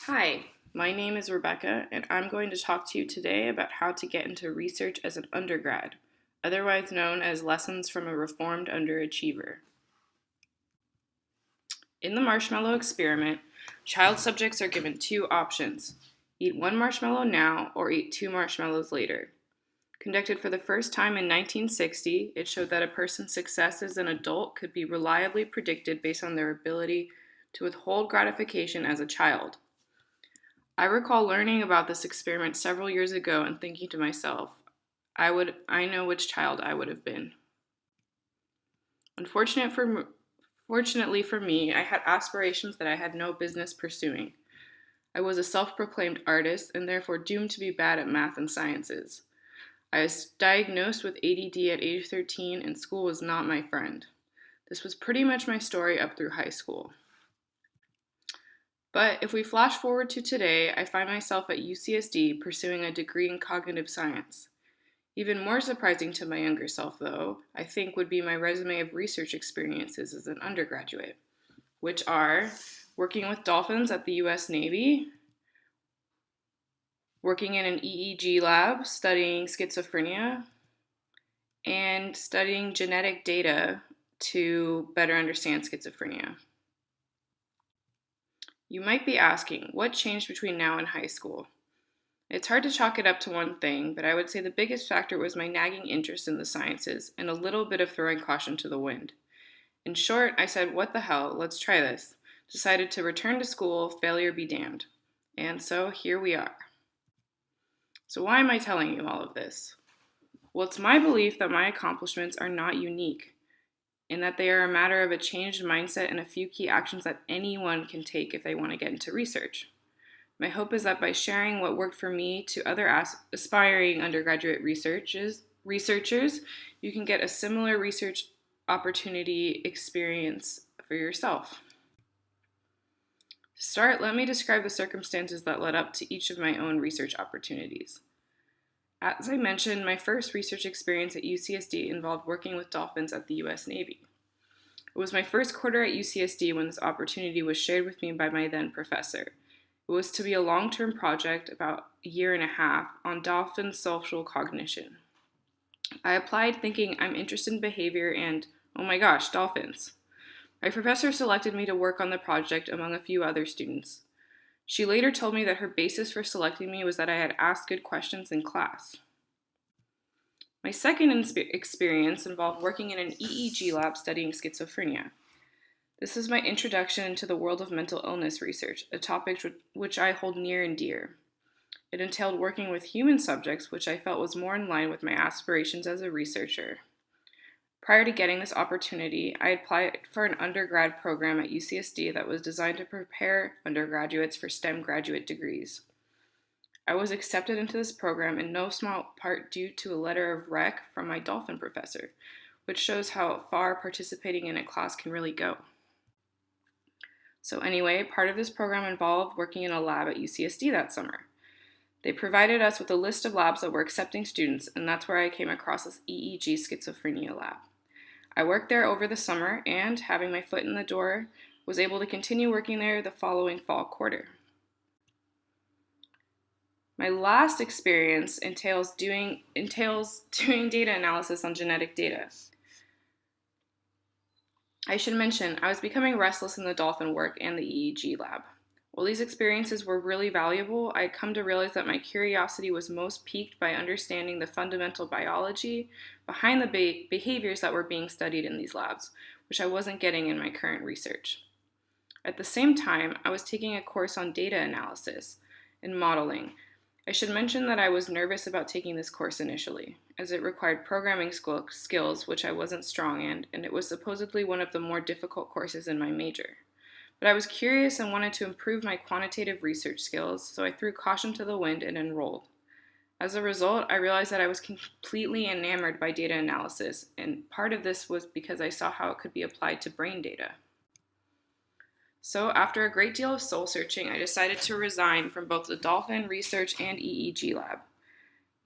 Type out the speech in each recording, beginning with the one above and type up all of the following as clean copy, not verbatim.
Hi, my name is Rebecca, and I'm going to talk to you today about how to get into research as an undergrad, otherwise known as Lessons from a Reformed Underachiever. In the marshmallow experiment, child subjects are given two options: eat one marshmallow now or eat two marshmallows later. Conducted for the first time in 1960, it showed that a person's success as an adult could be reliably predicted based on their ability to withhold gratification as a child. I recall learning about this experiment several years ago and thinking to myself, I know which child I would have been. Fortunately for me, I had aspirations that I had no business pursuing. I was a self-proclaimed artist and therefore doomed to be bad at math and sciences. I was diagnosed with ADD at age 13 and school was not my friend. This was pretty much my story up through high school. But if we flash forward to today, I find myself at UCSD pursuing a degree in cognitive science. Even more surprising to my younger self, though, I think would be my resume of research experiences as an undergraduate, which are working with dolphins at the US Navy, working in an EEG lab studying schizophrenia, and studying genetic data to better understand schizophrenia. You might be asking, what changed between now and high school? It's hard to chalk it up to one thing, but I would say the biggest factor was my nagging interest in the sciences and a little bit of throwing caution to the wind. In short, I said, what the hell, let's try this. Decided to return to school, failure be damned. And so here we are. So why am I telling you all of this? Well, it's my belief that my accomplishments are not unique, and that they are a matter of a changed mindset and a few key actions that anyone can take if they want to get into research. My hope is that by sharing what worked for me to other aspiring undergraduate researchers, you can get a similar research opportunity experience for yourself. To start, let me describe the circumstances that led up to each of my own research opportunities. As I mentioned, my first research experience at UCSD involved working with dolphins at the US Navy. It was my first quarter at UCSD when this opportunity was shared with me by my then professor. It was to be a long-term project, about a year and a half, on dolphin social cognition. I applied thinking I'm interested in behavior and, oh my gosh, dolphins. My professor selected me to work on the project among a few other students. She later told me that her basis for selecting me was that I had asked good questions in class. My second experience involved working in an EEG lab studying schizophrenia. This is my introduction into the world of mental illness research, a topic which I hold near and dear. It entailed working with human subjects, which I felt was more in line with my aspirations as a researcher. Prior to getting this opportunity, I applied for an undergrad program at UCSD that was designed to prepare undergraduates for STEM graduate degrees. I was accepted into this program in no small part due to a letter of rec from my dolphin professor, which shows how far participating in a class can really go. So anyway, part of this program involved working in a lab at UCSD that summer. They provided us with a list of labs that were accepting students, and that's where I came across this EEG schizophrenia lab. I worked there over the summer and, having my foot in the door, was able to continue working there the following fall quarter. My last experience entails doing data analysis on genetic data. I should mention, I was becoming restless in the dolphin work and the EEG lab. While these experiences were really valuable, I had come to realize that my curiosity was most piqued by understanding the fundamental biology behind the behaviors that were being studied in these labs, which I wasn't getting in my current research. At the same time, I was taking a course on data analysis and modeling. I should mention that I was nervous about taking this course initially, as it required programming skills which I wasn't strong in, and it was supposedly one of the more difficult courses in my major. But I was curious and wanted to improve my quantitative research skills, so I threw caution to the wind and enrolled. As a result, I realized that I was completely enamored by data analysis, and part of this was because I saw how it could be applied to brain data. So after a great deal of soul searching, I decided to resign from both the dolphin research and EEG lab.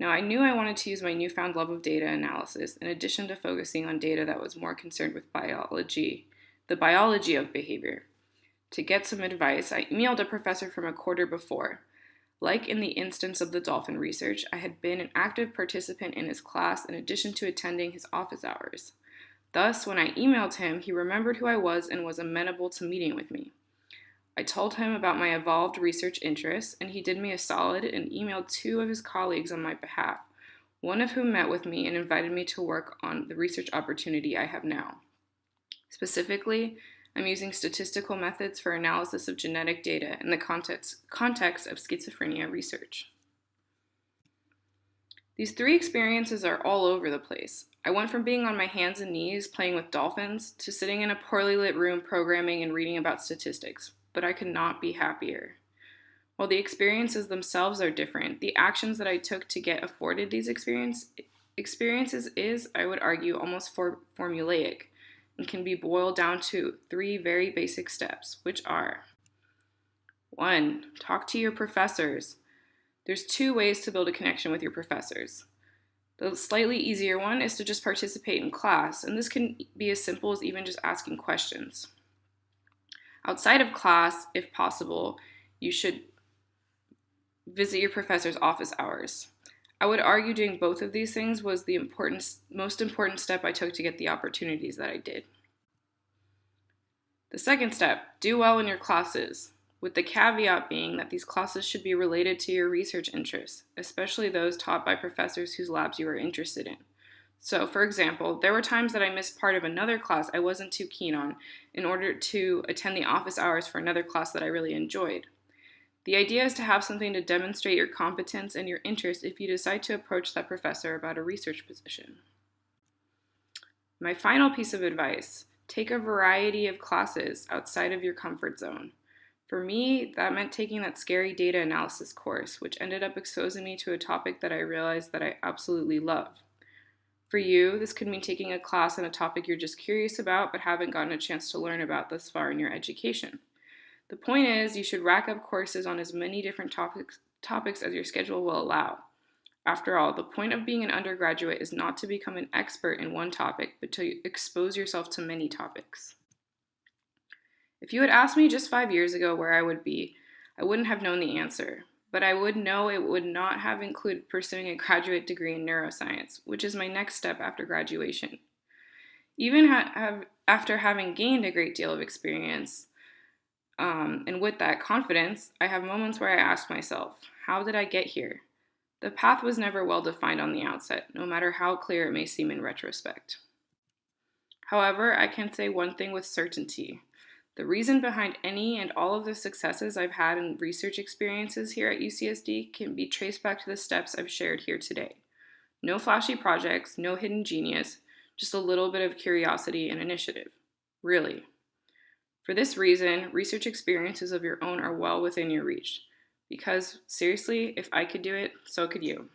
Now, I knew I wanted to use my newfound love of data analysis in addition to focusing on data that was more concerned with biology, the biology of behavior. To get some advice, I emailed a professor from a quarter before. Like in the instance of the dolphin research, I had been an active participant in his class in addition to attending his office hours. Thus, when I emailed him, he remembered who I was and was amenable to meeting with me. I told him about my evolved research interests, and he did me a solid and emailed two of his colleagues on my behalf, one of whom met with me and invited me to work on the research opportunity I have now. Specifically, I'm using statistical methods for analysis of genetic data in the context of schizophrenia research. These three experiences are all over the place. I went from being on my hands and knees playing with dolphins to sitting in a poorly lit room programming and reading about statistics, but I could not be happier. While the experiences themselves are different, the actions that I took to get afforded these experiences is, I would argue, almost formulaic and can be boiled down to three very basic steps, which are: 1. Talk to your professors. There's two ways to build a connection with your professors. The slightly easier one is to just participate in class, and this can be as simple as even just asking questions. Outside of class, if possible, you should visit your professor's office hours. I would argue doing both of these things was the most important step I took to get the opportunities that I did. The second step, do well in your classes, with the caveat being that these classes should be related to your research interests, especially those taught by professors whose labs you are interested in. So, for example, there were times that I missed part of another class I wasn't too keen on in order to attend the office hours for another class that I really enjoyed. The idea is to have something to demonstrate your competence and your interest if you decide to approach that professor about a research position. My final piece of advice: take a variety of classes outside of your comfort zone. For me, that meant taking that scary data analysis course, which ended up exposing me to a topic that I realized that I absolutely love. For you, this could mean taking a class on a topic you're just curious about but haven't gotten a chance to learn about thus far in your education. The point is, you should rack up courses on as many different topics as your schedule will allow. After all, the point of being an undergraduate is not to become an expert in one topic, but to expose yourself to many topics. If you had asked me just 5 years ago where I would be, I wouldn't have known the answer, but I would know it would not have included pursuing a graduate degree in neuroscience, which is my next step after graduation. Even after having gained a great deal of experience, and with that confidence, I have moments where I ask myself, how did I get here? The path was never well defined on the outset, no matter how clear it may seem in retrospect. However, I can say one thing with certainty. The reason behind any and all of the successes I've had in research experiences here at UCSD can be traced back to the steps I've shared here today. No flashy projects, no hidden genius, just a little bit of curiosity and initiative. Really. For this reason, research experiences of your own are well within your reach. Because, seriously, if I could do it, so could you.